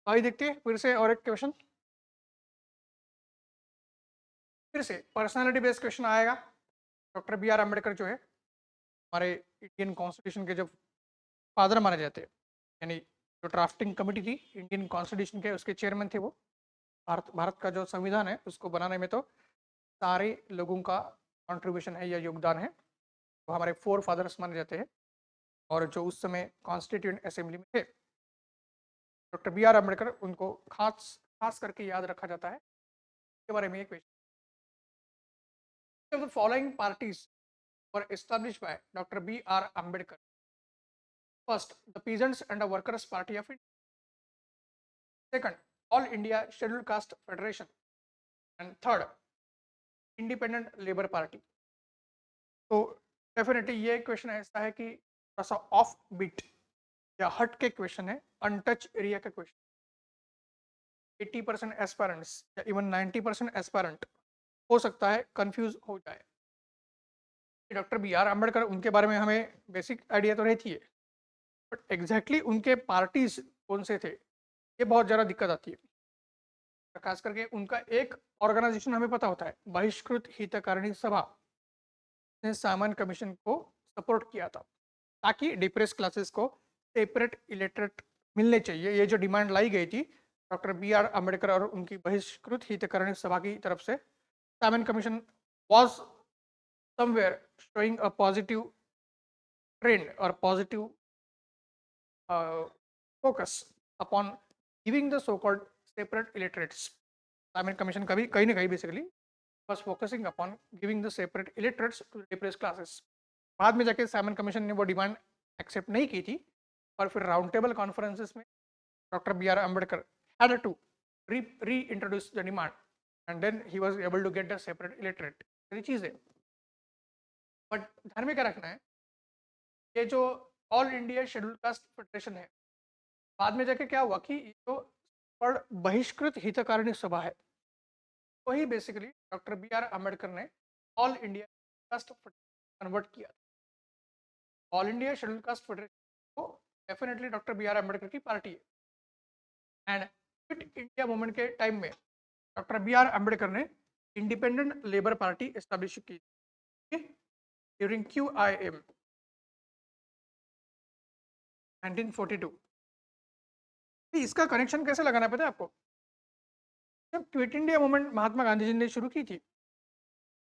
भाई देखते हैं फिर से और एक क्वेश्चन, फिर से पर्सनालिटी बेस्ड क्वेश्चन आएगा। डॉक्टर बी आर अम्बेडकर जो है हमारे इंडियन कॉन्स्टिट्यूशन के जो फादर माने जाते हैं, यानी जो ड्राफ्टिंग कमेटी थी इंडियन कॉन्स्टिट्यूशन के, उसके चेयरमैन थे वो। भारत भारत का जो संविधान है उसको बनाने में तो सारे लोगों का कंट्रीब्यूशन है या योगदान है। वो हमारे फोर फादर्स माने जाते हैं और जो उस समय कॉन्स्टिट्यूंट असेंबली में थे डॉक्टर बी आर अम्बेडकर, उनको खास खास करके याद रखा जाता है। इसके बारे में एक question, the following parties were established by doctor B R Ambedkar. First, the peasants and the workers party of India. Second, all India scheduled caste federation. And third, independent labour party. तो डेफिनेटली ये question ऐसा है कि थोड़ा सा off beat या हट के क्वेश्चन है, अनटच एरिया का क्वेश्चन। 80% एस्पायरेंट्स या इवन 90% एस्पायरेंट हो सकता है कंफ्यूज हो जाए। डॉक्टर बी आर अम्बेडकर, उनके बारे में हमें बेसिक आइडिया तो रहती है, बट एग्जैक्टली उनके पार्टीज कौन से थे ये बहुत ज़्यादा दिक्कत आती है। खास करके उनका एक ऑर्गेनाइजेशन हमें पता होता है, बहिष्कृत हितकारिणी सभा ने सामान्य कमीशन को सपोर्ट किया था ताकि डिप्रेस क्लासेस को सेपरेट इलेक्ट्रेट मिलने चाहिए। ये जो डिमांड लाई गई थी डॉक्टर बी आर अम्बेडकर और उनकी बहिष्कृत हितकारिणी सभा की तरफ से, सामान्य commission was somewhere showing a positive trend or positive focus upon giving the so-called separate electorates. सामान्य कमीशन कभी कहीं ना कहीं basically was focusing upon giving the separate electorates to the depressed classes. बाद में जाके साइमन कमीशन ने वो डिमांड एक्सेप्ट नहीं की थी और फिर राउंड टेबल कॉन्फ्रेंसेस में doctor B R Ambedkar had to reintroduce the demand and then he was able to get the separate electorate. ये चीज़ है, बट ध्यान में क्या रखना है, ये जो all India Schedule Caste federation है, बाद में जाके क्या हुआ कि ये जो पर बहिष्कृत हितकारिणी सभा है वही basically doctor B R Ambedkar ने ऑल इंडिया कास्ट कन्वर्ट किया। All India Schedule Caste Federation को definitely doctor B R Ambedkar की पार्टी है। एंड क्विट इंडिया मूवमेंट के टाइम में डॉक्टर बी आर अम्बेडकर ने इंडिपेंडेंट लेबर पार्टी एस्टेब्लिश की ड्यूरिंग क्यू आई एम 1942। इसका कनेक्शन कैसे लगाना पता है आपको? जब Quit India movement Mahatma Gandhi ji ने शुरू की थी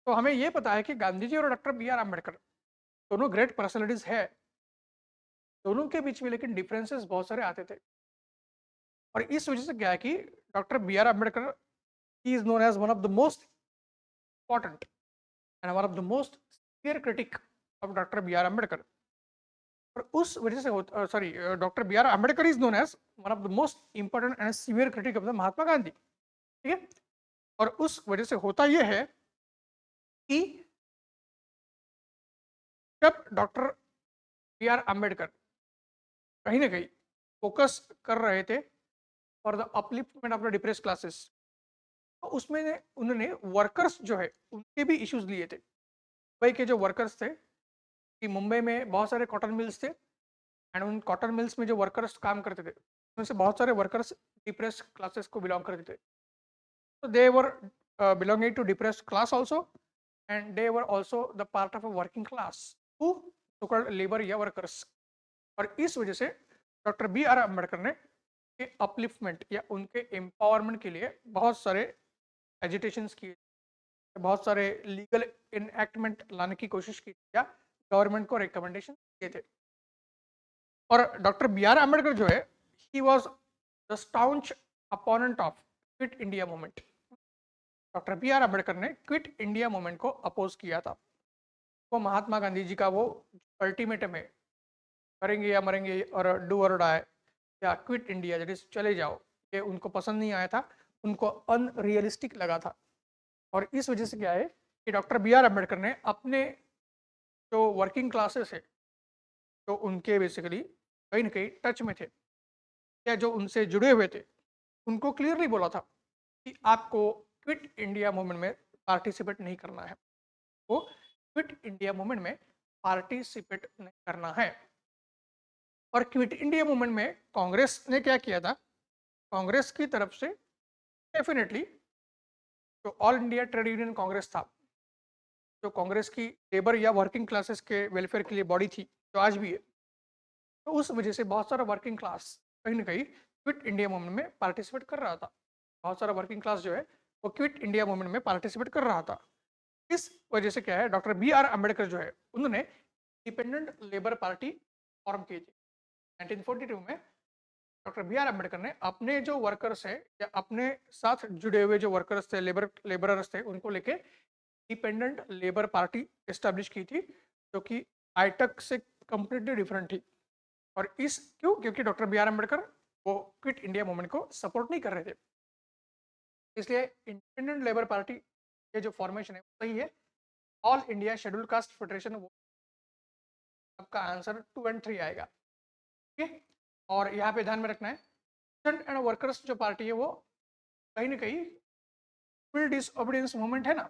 तो हमें यह पता है कि गांधी जी और डॉक्टर बी आर अम्बेडकर दोनों ग्रेट पर्सनैलिटीज है, दोनों के बीच में लेकिन डिफरेंसेस बहुत सारे आते थे। और इस वजह से क्या है कि doctor B R Ambedkar is known as one of the most important and one of the most severe critic of doctor B R Ambedkar. और उस वजह से sorry doctor B R Ambedkar is known as one of the most important and severe critic of the Mahatma Gandhi. ठीक है, और उस वजह से होता यह है कि जब डॉक्टर बी आर अम्बेडकर कहीं ना कहीं फोकस कर रहे थे for the upliftment of the depress classes, तो उसमें उन्होंने वर्कर्स जो है उनके भी इश्यूज लिए थे। मुंबई के जो वर्कर्स थे कि मुंबई में बहुत सारे कॉटन मिल्स थे एंड उन कॉटन मिल्स में जो वर्कर्स काम करते थे उनमें से बहुत सारे वर्कर्स डिप्रेस क्लासेस को बिलोंग करते थे। तो they were belonging to depress class also and they were also the part of a working class to so called labour या वर्कर्स। और इस वजह से डॉक्टर बी आर अम्बेडकर ने के अपलिफ्टमेंट या उनके एम्पावरमेंट के लिए बहुत सारे एजिटेशंस किए, बहुत सारे लीगल इनएक्टमेंट लाने की कोशिश की या गवर्नमेंट को रिकमेंडेशन दिए थे। और डॉक्टर बी आर अम्बेडकर जो है he was the staunch opponent of Quit India movement. Doctor B R Ambedkar ने क्विट इंडिया मूवमेंट को अपोज किया था। वो महात्मा गांधी जी का वो अल्टीमेटम है, करेंगे या मरेंगे और डू और डाई या क्विट इंडिया दैट इज चले जाओ, ये उनको पसंद नहीं आया था, उनको अनरियलिस्टिक लगा था। और इस वजह से क्या है कि डॉक्टर बी आर अम्बेडकर ने अपने जो वर्किंग क्लासेस है जो उनके बेसिकली कहीं ना कहीं टच में थे या जो उनसे जुड़े हुए थे उनको क्लियरली बोला था कि आपको क्विट इंडिया मूवमेंट में पार्टिसिपेट नहीं करना है, वो क्विट इंडिया मूवमेंट में पार्टिसिपेट नहीं करना है। और क्विट इंडिया मूवमेंट में कांग्रेस ने क्या किया था कांग्रेस की तरफ से डेफिनेटली जो all India trade union Congress था, जो कांग्रेस की लेबर या वर्किंग क्लासेस के वेलफेयर के लिए बॉडी थी, जो आज भी है, तो उस वजह से बहुत सारा वर्किंग क्लास कहीं ना कहीं क्विट इंडिया मूवमेंट में पार्टिसिपेट कर रहा था। बहुत सारा वर्किंग क्लास जो है वो क्विट इंडिया मूवमेंट में पार्टिसिपेट कर रहा था। इस वजह से क्या है, डॉक्टर बी आर अम्बेडकर जो है उन्होंने इंडिपेंडेंट लेबर पार्टी फॉर्म की थी 1942 में। डॉक्टर बी आर अम्बेडकर ने अपने जो वर्कर्स है या अपने साथ जुड़े हुए जो वर्कर्स थे, लेबरर्स थे, उनको लेके इंडिपेंडेंट लेबर पार्टी एस्टेब्लिश की थी, जो कि आईटक से कंप्लीटली डिफरेंट थी। और इस क्यों, क्योंकि डॉक्टर बी आर अम्बेडकर वो क्विट इंडिया मूवमेंट को सपोर्ट नहीं कर रहे थे, इसलिए इंडिपेंडेंट लेबर पार्टी ये जो फॉर्मेशन है वो सही है। All India Schedule Caste federation, वो आपका आंसर 2 और 3 आएगा। ठीक है, और यहाँ पे ध्यान में रखना है स्टूडेंट एंड वर्कर्स जो पार्टी है वो कहीं ना कहीं सिविल डिसओबीडियंस मूवमेंट है ना,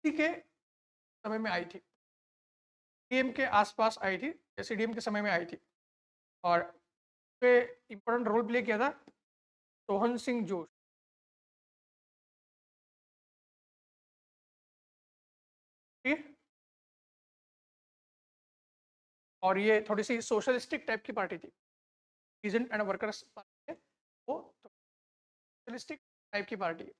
इसी के समय में आई थी, सीडीएम के आसपास आई थी या सीडीएम के समय में आई थी। और पे इम्पोर्टेंट रोल प्ले किया था सोहन सिंह जोश। ठीक है, और ये थोड़ी सी सोशलिस्टिक टाइप की पार्टी थी, पीजेंट एंड वर्कर्स पार्टी है, वो सोशलिस्टिक टाइप की पार्टी है।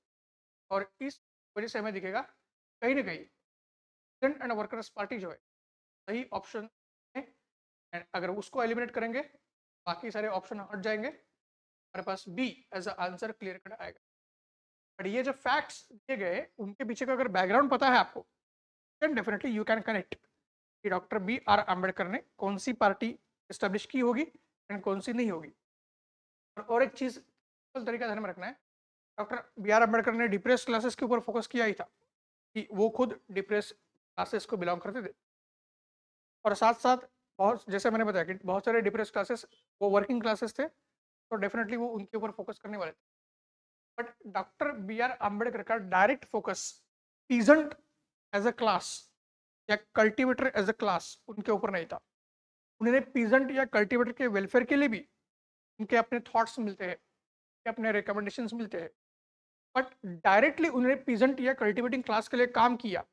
और इस वजह से हमें दिखेगा कहीं ना कहीं पीजेंट एंड वर्कर्स पार्टी जो है सही ऑप्शन है। एंड अगर उसको एलिमिनेट करेंगे बाकी सारे ऑप्शन हट जाएंगे, हमारे पास B as a answer clear cut आएगा। बट ये जो फैक्ट्स दिए गए उनके पीछे का अगर बैकग्राउंड पता है आपको, then definitely you can connect कि डॉक्टर बी आर अम्बेडकर ने कौन सी पार्टी इस्टेब्लिश की होगी एंड कौन सी नहीं होगी। और एक चीज तरीका ध्यान में रखना है, डॉक्टर बी आर अम्बेडकर ने डिप्रेस क्लासेस के ऊपर फोकस किया ही था कि वो खुद डिप्रेस क्लासेस को बिलोंग करते थे। और साथ साथ बहुत, जैसे मैंने बताया कि बहुत सारे डिप्रेस क्लासेस वो वर्किंग क्लासेस थे, तो डेफिनेटली वो उनके ऊपर फोकस करने वाले थे। But doctor B R Ambedkar का direct focus peasant as a class या कल्टीवेटर एज अ क्लास उनके ऊपर नहीं था। उन्हें पीजेंट या कल्टीवेटर के वेलफेयर के लिए भी उनके अपने थॉट्स मिलते हैं, अपने रिकमेंडेशंस मिलते हैं। बट डायरेक्टली उन्होंने पीजेंट या कल्टीवेटिंग क्लास के लिए काम किया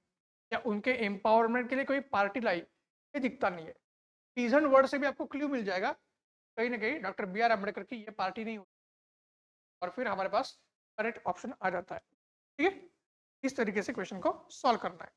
या उनके एम्पावरमेंट के लिए कोई पार्टी लाई, ये दिखता नहीं है। पीजेंट वर्ड से भी आपको क्ल्यू मिल जाएगा कहीं ना कहीं डॉक्टर बी आर अम्बेडकर की ये पार्टी नहीं होती, और फिर हमारे पास करेक्ट ऑप्शन आ जाता है। ठीक है, इस तरीके से क्वेश्चन को सॉल्व करना है।